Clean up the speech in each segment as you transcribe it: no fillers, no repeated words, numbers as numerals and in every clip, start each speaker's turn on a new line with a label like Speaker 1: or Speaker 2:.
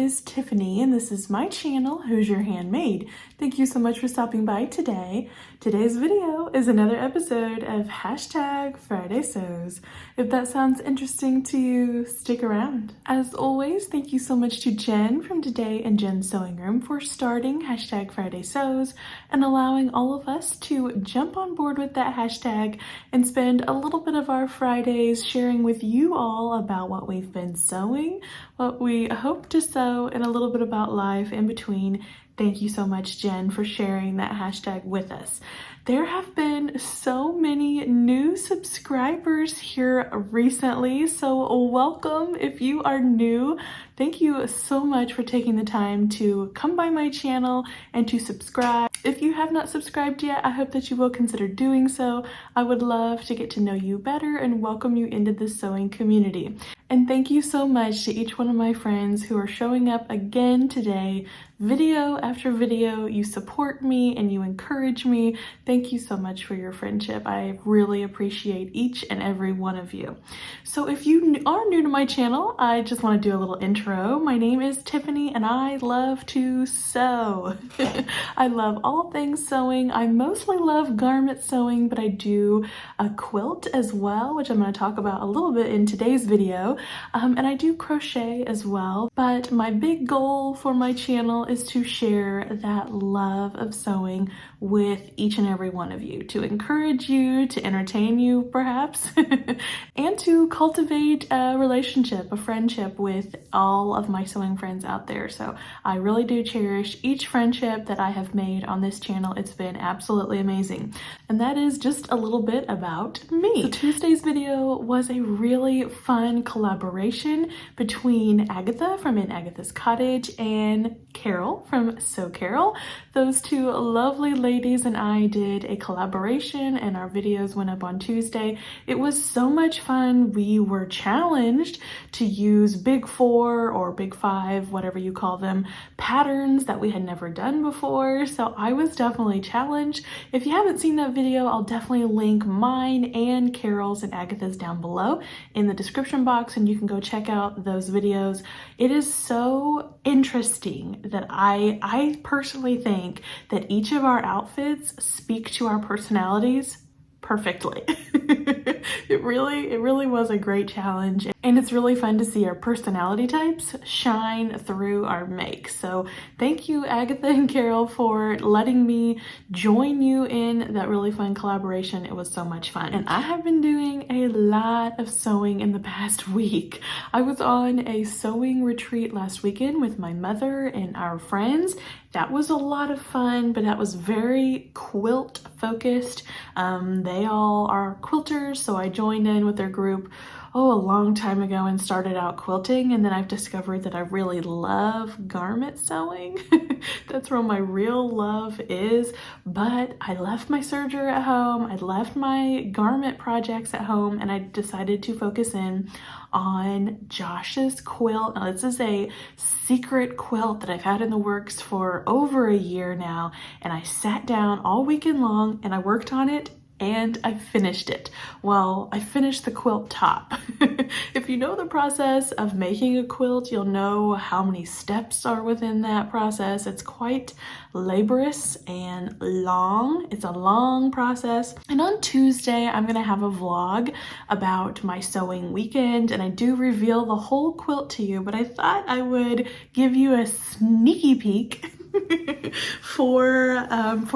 Speaker 1: is Tiffany and this is my channel, Who's Your Handmade. Thank you so much for stopping by today. Today's video is another episode of #Friday Sews. If that sounds interesting to you, stick around. As always, thank you so much to Jen from Today and Jen's Sewing Room for starting #Friday Sews and allowing all of us to jump on board with that hashtag and spend a little bit of our Fridays sharing with you all about what we've been sewing, what we hope to sew, and a little bit about life in between. Thank you so much, Jen, for sharing that hashtag with us. There have been so many new subscribers here recently, so welcome if you are new. Thank you so much for taking the time to come by my channel and to subscribe. If you have not subscribed yet, I hope that you will consider doing so. I would love to get to know you better and welcome you into the sewing community. And thank you so much to each one of my friends who are showing up again today, video after video. You support me and you encourage me. Thank you so much for your friendship. I really appreciate each and every one of you. So if you are new to my channel, I just want to do a little intro. My name is Tiffany and I love to sew. I love all things sewing. I mostly love garment sewing, but I do a quilt as well, which I'm going to talk about a little bit in today's video. And I do crochet as well, but my big goal for my channel is to share that love of sewing with each and every one of you, to encourage you, to entertain you perhaps, and to cultivate a relationship, a friendship with all of my sewing friends out there. So I really do cherish each friendship that I have made on this channel. It's been absolutely amazing. And that is just a little bit about me. So Tuesday's video was a really fun collaboration between Agatha from In Agatha's Cottage and Carol from Sew Carol. Those two lovely ladies and I did a collaboration and our videos went up on Tuesday. It was so much fun. We were challenged to use big 4 or big 5, whatever you call them, patterns that we had never done before. So I was definitely challenged. If you haven't seen that video, I'll definitely link mine and Carol's and Agatha's down below in the description box and you can go check out those videos. It is so interesting that I personally think that each of our outfits speak to our personalities perfectly. It really was a great challenge, and it's really fun to see our personality types shine through our make. So thank you, Agatha and Carol, for letting me join you in that really fun collaboration. It was so much fun. And I have been doing a lot of sewing in the past week. I was on a sewing retreat last weekend with my mother and our friends. That was a lot of fun, but that was very quilt focused. They all are quilters, so I joined in with their group a long time ago and started out quilting, and then I've discovered that I really love garment sewing. That's where my real love is. But I left my serger at home, I left my garment projects at home, and I decided to focus in on Josh's quilt. Now this is a secret quilt that I've had in the works for over a year now, and I sat down all weekend long and I worked on it and I finished it. Well, I finished the quilt top. If you know the process of making a quilt, you'll know how many steps are within that process. It's quite laborious and long. It's a long process. And on Tuesday, I'm gonna have a vlog about my sewing weekend, and I do reveal the whole quilt to you, but I thought I would give you a sneaky peek for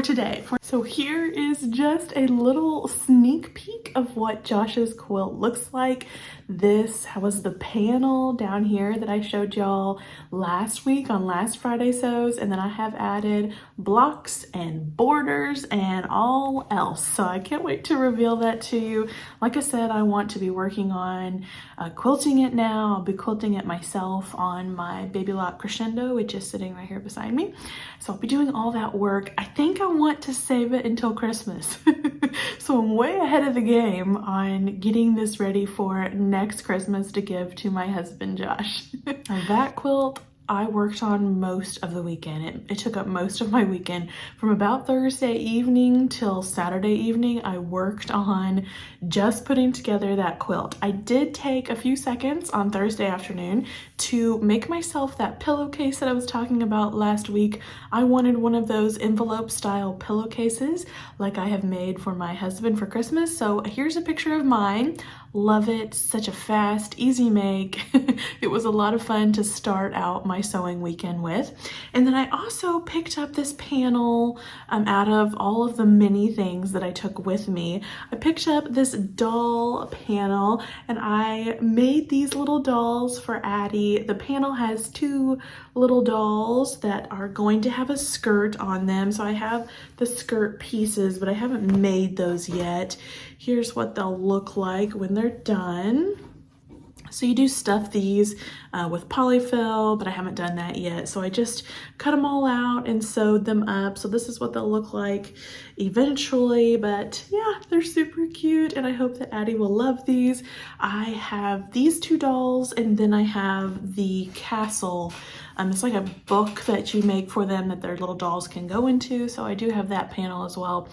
Speaker 1: today. So here is just a little sneak peek of what Josh's quilt looks like. This was the panel down here that I showed y'all last week on Last Friday Sews, and then I have added blocks and borders and all else. So I can't wait to reveal that to you. Like I said, I want to be working on quilting it now. I'll be quilting it myself on my Baby Lock Crescendo, which is sitting right here beside me. So I'll be doing all that work. I think I want to save it until Christmas. So I'm way ahead of the game on getting this ready for next Christmas to give to my husband, Josh. Now that quilt I worked on most of the weekend. It took up most of my weekend. From about Thursday evening till Saturday evening, I worked on just putting together that quilt. I did take a few seconds on Thursday afternoon to make myself that pillowcase that I was talking about last week. I wanted one of those envelope style pillowcases like I have made for my husband for Christmas. So here's a picture of mine. Love it. Such a fast, easy make. It was a lot of fun to start out my sewing weekend with. And then I also picked up this panel out of all of the many things that I took with me. I picked up this doll panel and I made these little dolls for Addie. The panel has two little dolls that are going to have a skirt on them. So I have the skirt pieces, but I haven't made those yet. Here's what they'll look like when they're done. So you do stuff these with polyfill, but I haven't done that yet. So I just cut them all out and sewed them up. So this is what they'll look like eventually, but yeah, they're super cute and I hope that Addie will love these. I have these two dolls and then I have the castle. It's like a book that you make for them that their little dolls can go into. So I do have that panel as well.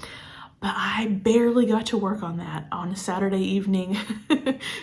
Speaker 1: But I barely got to work on that on a Saturday evening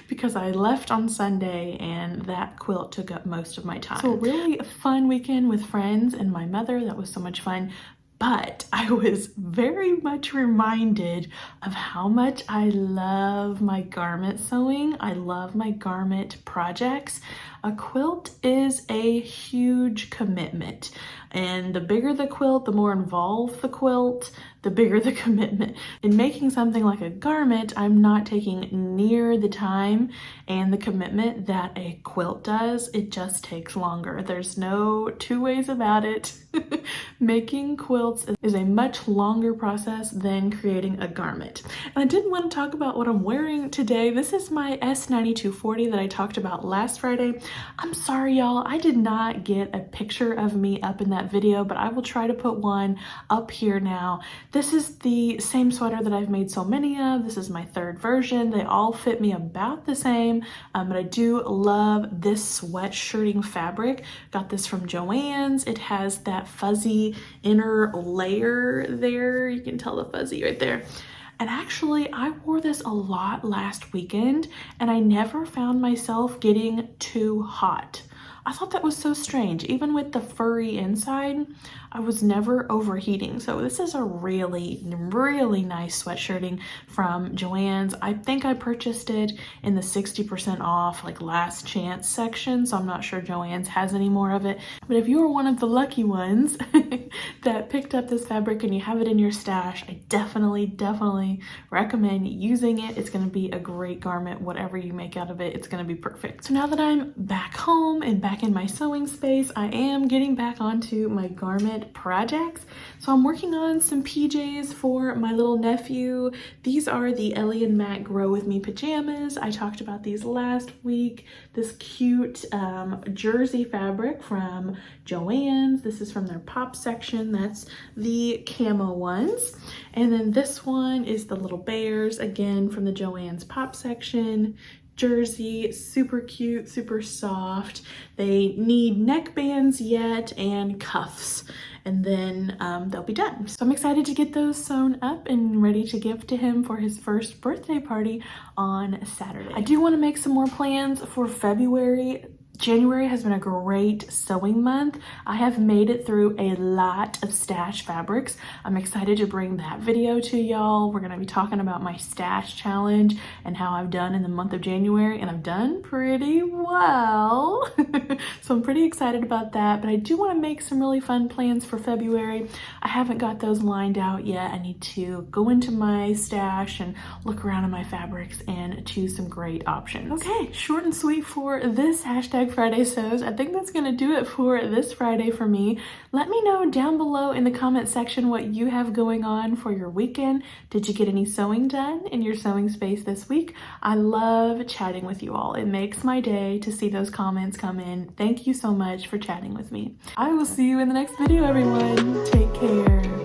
Speaker 1: because I left on Sunday and that quilt took up most of my time. So really a fun weekend with friends and my mother. That was so much fun. But I was very much reminded of how much I love my garment sewing. I love my garment projects. A quilt is a huge commitment. And the bigger the quilt, the more involved the quilt, the bigger the commitment. In making something like a garment, I'm not taking near the time and the commitment that a quilt does. It just takes longer. There's no two ways about it. Making quilts is a much longer process than creating a garment. And I did want to talk about what I'm wearing today. This is my S9240 that I talked about last Friday. I'm sorry, y'all. I did not get a picture of me up in that video, but I will try to put one up here now. This is the same sweater that I've made so many of. This is my third version. They all fit me about the same, but I do love this sweatshirting fabric. Got this from Joann's. It has that fuzzy inner layer there. You can tell the fuzzy right there. And actually, I wore this a lot last weekend and I never found myself getting too hot. I thought that was so strange. Even with the furry inside, I was never overheating. So this is a really, really nice sweatshirting from Joann's. I think I purchased it in the 60% off, like last chance section. So I'm not sure Joann's has any more of it. But if you are one of the lucky ones that picked up this fabric and you have it in your stash, I definitely recommend using it. It's gonna be a great garment. Whatever you make out of it, it's gonna be perfect. So now that I'm back home and back in my sewing space, I am getting back onto my garment projects. So I'm working on some PJs for my little nephew. These are the Ellie and Matt Grow With Me pajamas. I talked about these last week. This cute jersey fabric from Joann's. This is from their pop section. That's the camo ones. And then this one is the little bears, again from the Joann's pop section. Jersey, super cute, super soft. They need neck bands yet and cuffs, and then they'll be done. So I'm excited to get those sewn up and ready to give to him for his first birthday party on Saturday. I do want to make some more plans for February. January has been a great sewing month. I have made it through a lot of stash fabrics. I'm excited to bring that video to y'all. We're gonna be talking about my stash challenge and how I've done in the month of January, and I've done pretty well. So I'm pretty excited about that, but I do wanna make some really fun plans for February. I haven't got those lined out yet. I need to go into my stash and look around in my fabrics and choose some great options. Okay, short and sweet for this hashtag Friday Sews. I think that's gonna do it for this Friday for me. Let me know down below in the comment section what you have going on for your weekend. Did you get any sewing done in your sewing space this week? I love chatting with you all. It makes my day to see those comments come in. Thank you so much for chatting with me. I will see you in the next video, everyone. Take care.